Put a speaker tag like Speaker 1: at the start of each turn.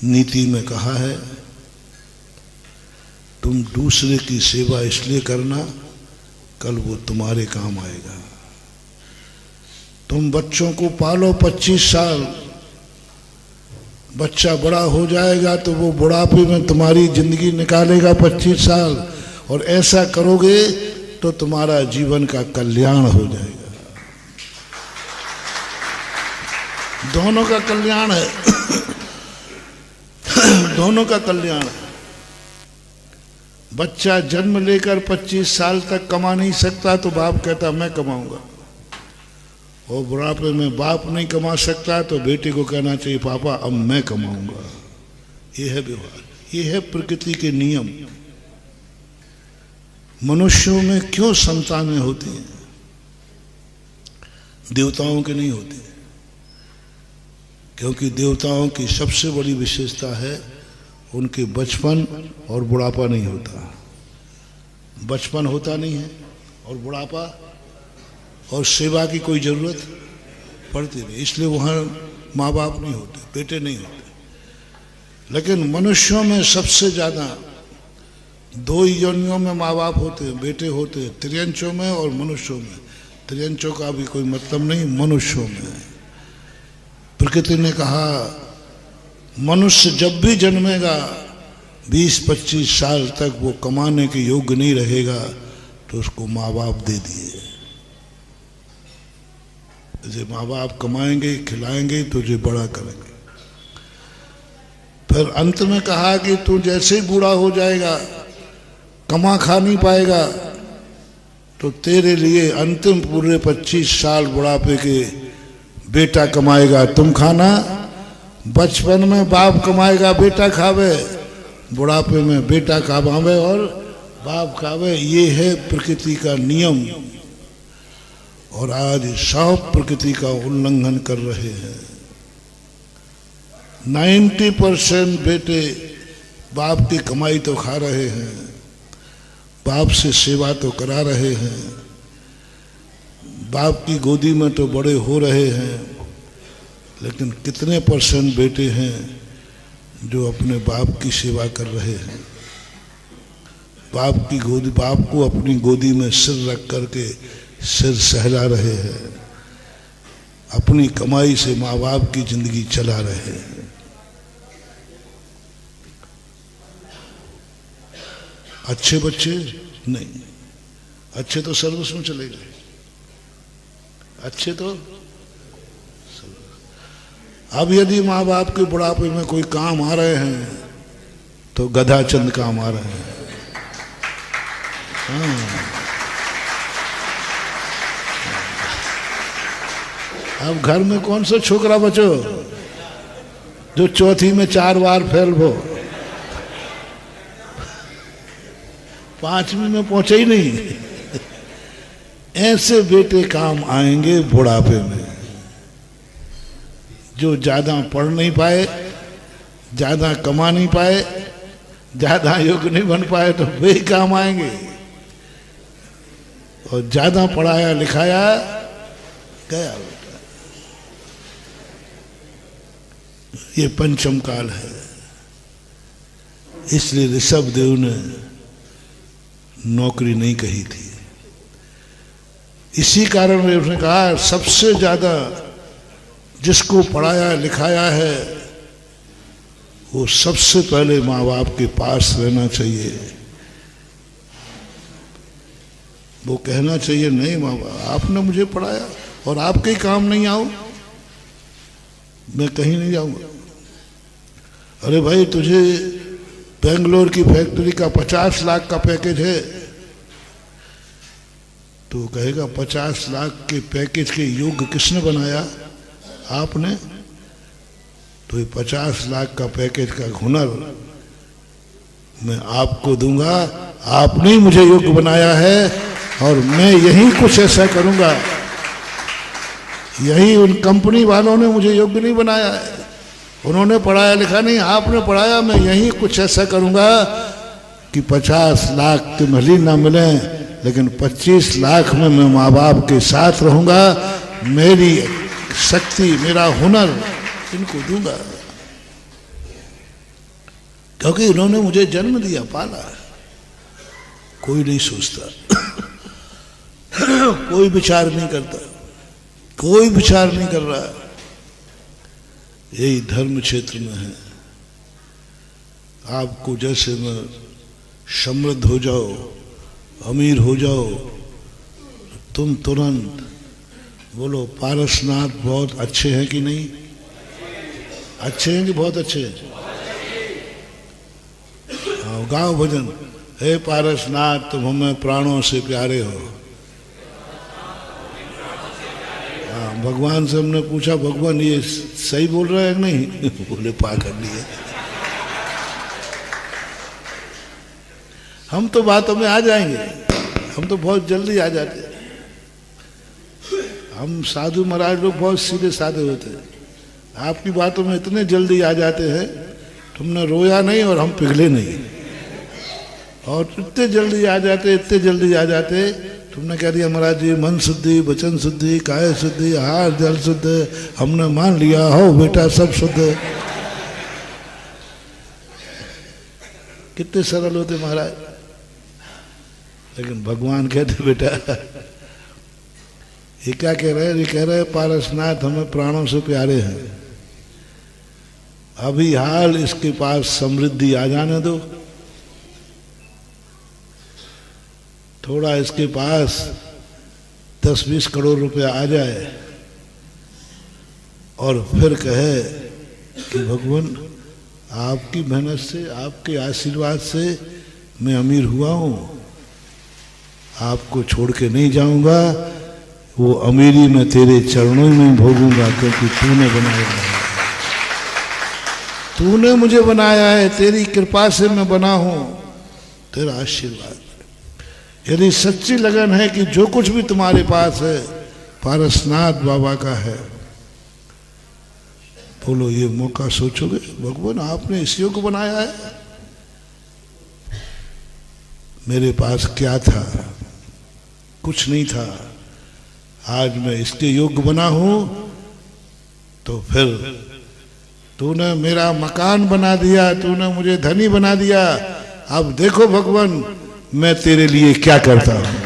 Speaker 1: नीति में कहा है, तुम दूसरे की सेवा इसलिए करना, कल वो तुम्हारे काम आएगा। तुम बच्चों को पालो 25 साल, बच्चा बड़ा हो जाएगा तो वो बुढ़ापे में तुम्हारी जिंदगी निकालेगा 25 साल, और ऐसा करोगे तो तुम्हारा जीवन का कल्याण हो जाएगा। दोनों का कल्याण है, दोनों का कल्याण है। बच्चा जन्म लेकर 25 साल तक कमा नहीं सकता तो बाप कहता मैं कमाऊंगा, और बुढ़ापे में बाप नहीं कमा सकता तो बेटे को कहना चाहिए पापा अब मैं कमाऊंगा। ये है व्यवहार, ये है प्रकृति के नियम। मनुष्यों में क्यों संतानें होती हैं, देवताओं के नहीं होती? क्योंकि देवताओं की सबसे बड़ी विशेषता है उनके बचपन और बुढ़ापा नहीं होता। बचपन होता नहीं है और बुढ़ापा और सेवा की कोई जरूरत पड़ती नहीं, इसलिए वहाँ माँ बाप नहीं होते, बेटे नहीं होते। लेकिन मनुष्यों में सबसे ज़्यादा 2 ही योनियों में माँ बाप होते हैं, बेटे होते हैं, त्रियंचों में और मनुष्यों में। त्रियंचों का भी कोई मतलब नहीं, मनुष्यों में। प्रकृति ने कहा मनुष्य जब भी जन्मेगा 20-25 साल तक वो कमाने के योग्य नहीं रहेगा तो उसको माँ बाप दे दिए। तुझे माँ बाप कमाएंगे, खिलाएंगे, तुझे बड़ा करेंगे। फिर अंत में कहा कि तू जैसे ही बूढ़ा हो जाएगा, कमा खा नहीं पाएगा, तो तेरे लिए अंतिम पूरे 25 साल बुढ़ापे के बेटा कमाएगा, तुम खाना। बचपन में बाप कमाएगा, बेटा खावे, बुढ़ापे में बेटा कमावे और बाप खावे। ये है प्रकृति का नियम, और आज सब प्रकृति का उल्लंघन कर रहे हैं। 90% बेटे बाप की कमाई तो खा रहे हैं, बाप से सेवा तो करा रहे हैं, बाप की गोदी में तो बड़े हो रहे हैं, लेकिन कितने % बेटे हैं जो अपने बाप की सेवा कर रहे हैं? बाप को अपनी गोदी में सिर रख करके सिर सहला रहे हैं, अपनी कमाई से माँ बाप की जिंदगी चला रहे हैं। अच्छे बच्चे नहीं, अच्छे तो सर्विस में चले गए, अच्छे तो। अब यदि माँ बाप के बुढ़ापे में कोई काम आ रहे हैं तो गधा चंद काम आ रहे हैं। हाँ। अब घर में कौन सा छोकरा बचो जो चौथी में 4 बार फेल हो, 5वीं में पहुंचे ही नहीं। ऐसे बेटे काम आएंगे बुढ़ापे में, जो ज्यादा पढ़ नहीं पाए, ज्यादा कमा नहीं पाए, ज्यादा योग्य नहीं बन पाए, तो वे ही काम आएंगे। और ज्यादा पढ़ाया लिखाया गया बेटा। ये पंचम काल है, इसलिए ऋषभ देव ने नौकरी नहीं कही थी। इसी कारण उसने कहा सबसे ज्यादा जिसको पढ़ाया लिखाया है वो सबसे पहले माँ बाप के पास रहना चाहिए। वो कहना चाहिए नहीं माँ बाप आपने मुझे पढ़ाया और आपके ही काम नहीं आऊं, मैं कहीं नहीं जाऊंगा। अरे भाई तुझे बेंगलोर की फैक्ट्री का 50 लाख का पैकेज है, तो कहेगा 50 लाख के पैकेज के योग्य किसने बनाया? आपने। तो ये 50 लाख का पैकेज का हुनर मैं आपको दूंगा, आपने ही मुझे योग्य बनाया है, और मैं यही कुछ ऐसा करूंगा। यही उन कंपनी वालों ने मुझे योग्य नहीं बनाया है, उन्होंने पढ़ाया लिखा नहीं, आपने पढ़ाया। मैं यही कुछ ऐसा करूंगा कि 50 लाख के भले ना मिले, लेकिन 25 लाख में मैं माँ बाप के साथ रहूंगा, मेरी शक्ति मेरा हुनर इनको दूंगा। क्योंकि उन्होंने मुझे जन्म दिया, पाला। कोई नहीं सोचता, कोई विचार नहीं करता, कोई विचार नहीं कर रहा। यही धर्म क्षेत्र में है। आपको जैसे मैं समृद्ध हो जाओ, अमीर हो जाओ, तुम तुरंत बोलो पारसनाथ बहुत अच्छे हैं कि नहीं? अच्छे हैं कि बहुत अच्छे हैं? हाँ, गाओ भजन, हे पारसनाथ तुम हमें प्राणों से प्यारे हो। हाँ, भगवान से हमने पूछा, भगवान ये सही बोल रहा है कि नहीं? बोले पा कर लिए। हम तो बातों में आ जाएंगे, हम तो बहुत जल्दी आ जाते हैं। हम साधु महाराज लोग बहुत सीधे साधे होते हैं, आपकी बातों में इतने जल्दी आ जाते हैं, तुमने रोया नहीं और हम पिघले नहीं, और इतने जल्दी आ जाते, इतने जल्दी आ जाते। तुमने कह दिया महाराज जी मन शुद्धि, वचन शुद्धि, काया शुद्धि, आहार जल शुद्ध, हमने मान लिया, हो बेटा सब शुद्ध। कितने सरल होते महाराज। लेकिन भगवान कहते बेटा ये क्या कह रहे हैं? ये कह रहे हैं पारसनाथ हमें प्राणों से प्यारे हैं, अभी हाल इसके पास समृद्धि आ जाने दो, थोड़ा इसके पास 10-20 करोड़ रुपया आ जाए और फिर कहे कि भगवान आपकी मेहनत से, आपके आशीर्वाद से मैं अमीर हुआ हूं, आपको छोड़ के नहीं जाऊंगा, वो अमीरी मैं तेरे चरणों में भोगूंगा, क्योंकि तूने बनाया है, तूने मुझे बनाया है, तेरी कृपा से मैं बना हूं, तेरा आशीर्वाद। यदि सच्ची लगन है कि जो कुछ भी तुम्हारे पास है पारसनाथ बाबा का है, बोलो ये मौका सोचोगे भगवान आपने इस योग बनाया है? मेरे पास क्या था? कुछ नहीं था, आज मैं इसके योग्य बना हूं, तो फिर तूने मेरा मकान बना दिया, तूने मुझे धनी बना दिया, अब देखो भगवान मैं तेरे लिए क्या करता हूं।